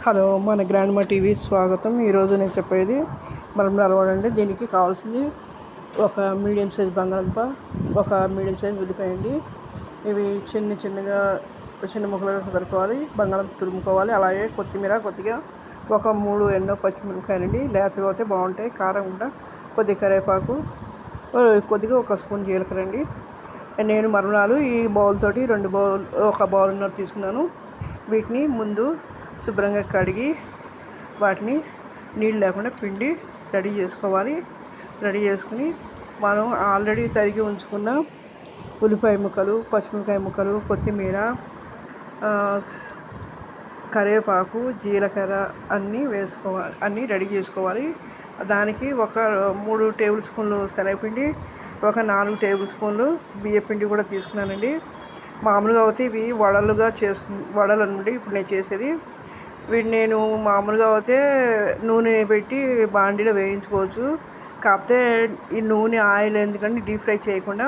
Hello, మన grandma TV స్వాగతం. ఈరోజు నేను చెప్పేది మనం అలవాడండి. దీనికి కావాల్సింది ఒక మీడియం సైజ్ బంగాళదుంప, ఒక మీడియం సైజ్ ఉల్లిపాయ అండి. ఇవి చిన్నగా చిన్న ముక్కలుగా తరుక్కోవాలి. బంగాళదుంప తురుముకోవాలి. అలాగే కొత్తిమీర కొద్దిగా, ఒక 3 ఎన్నో పచ్చిమిరపకాయలండి. లేతగా అయితే బాగుంటాయి, కారం కూడా. కొద్దిగా కరివేపాకు, కొద్దిగా ఒక స్పూన్ జీలకర్ర అండి. నేను మరణాలు ఈ బౌల్ తోటి ఒక బౌల్ తీసుకున్నాను. వీటిని ముందు శుభ్రంగా కడిగి వాటిని నీళ్ళు లేకుండా పిండి రెడీ చేసుకోవాలి. రెడీ చేసుకుని మనం ఆల్రెడీ తరిగి ఉంచుకున్న ఉల్లిపాయ ముక్కలు, పచ్చిమిరపకాయ ముక్కలు, కొత్తిమీర, కరివేపాకు, జీలకర్ర అన్నీ రెడీ చేసుకోవాలి. దానికి ఒక 3 టేబుల్ స్పూన్లు శనగపిండి, ఒక 4 టేబుల్ స్పూన్లు బియ్యపిండి కూడా తీసుకున్నానండి. మామూలుగా అయితే ఇవి వడలు అండి. ఇప్పుడు నేను చేసేది వీటిని నేను మామూలుగా అయితే నూనె పెట్టి బాండీలో వేయించుకోవచ్చు. కాకపోతే ఈ నూనె ఆయిల్ ఎందుకంటే డీప్ ఫ్రై చేయకుండా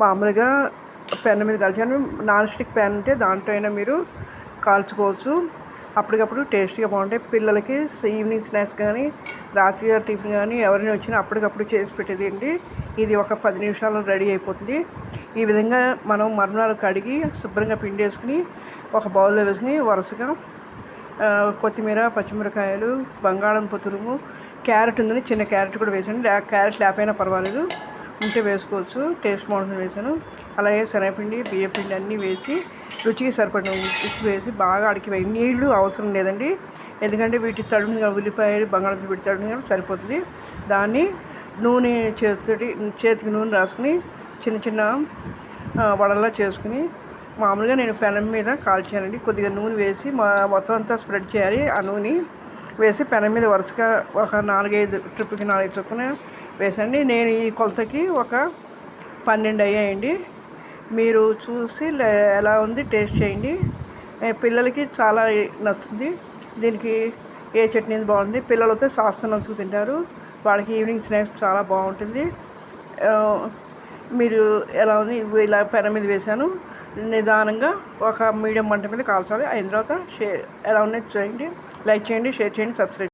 మామూలుగా పెనం మీద కాల్చాను. నాన్ స్టిక్ ప్యాన్ ఉంటే దాంట్లో అయినా మీరు కాల్చుకోవచ్చు. అప్పటికప్పుడు టేస్టీగా బాగుంటాయి. పిల్లలకి ఈవినింగ్ స్నాక్స్ కానీ, రాత్రి టిఫిన్ కానీ ఎవరైనా వచ్చినా అప్పటికప్పుడు చేసి పెట్టేది అండి. ఇది ఒక 10 నిమిషాల్లో రెడీ అయిపోతుంది. ఈ విధంగా మనం మరణాలు కడిగి శుభ్రంగా పిండి వేసుకుని ఒక బౌల్లో వేసుకుని వరుసగా కొత్తిమీర, పచ్చిమిరకాయలు, బంగాళదుంప తురుము, క్యారెట్ ఉందని చిన్న క్యారెట్ కూడా వేసాను. క్యారెట్ లేకపోయినా పర్వాలేదు, ఉంటే వేసుకోవచ్చు. టేస్ట్ బాగుంటుంది వేసాను. అలాగే శనగపిండి, బియ్యపిండి అన్నీ వేసి రుచికి సరిపడిన ఉప్పు వేసి బాగా అడికిపోయి, నీళ్లు అవసరం లేదండి. ఎందుకంటే వీటి తడుని ఉల్లిపాయలు, బంగాళదుంప వీటి తడుని సరిపోతుంది. దాన్ని నూనె చేతికి నూనె రాసుకుని చిన్న వడల్లా చేసుకుని మామూలుగా నేను పెనం మీద కాల్చానండి. కొద్దిగా నూనె వేసి మొత్తం అంతా స్ప్రెడ్ చేయాలి. ఆ నూనె వేసి పెనం మీద వరుసగా ఒక 4-5 ట్రిప్కి 4 చొప్పున వేసండి. నేను ఈ కొలతకి ఒక 12 అయ్యాయండి. మీరు చూసి ఎలా ఉంది టేస్ట్ చేయండి. పిల్లలకి చాలా నచ్చుతుంది. దీనికి ఏ చట్నీ బాగుంది. పిల్లలతో సాస్తో నంచుకు తింటారు. వాళ్ళకి ఈవినింగ్ స్నాక్స్ చాలా బాగుంటుంది. మీరు ఎలా ఉంది? ఇలా పెనం మీద వేసాను. నిదానంగా ఒక మీడియం మంట మీద కాల్చాలి. అయిన తర్వాత ఎలా ఉన్నాయి చేయండి. లైక్ చేయండి, షేర్ చేయండి, సబ్స్క్రైబ్.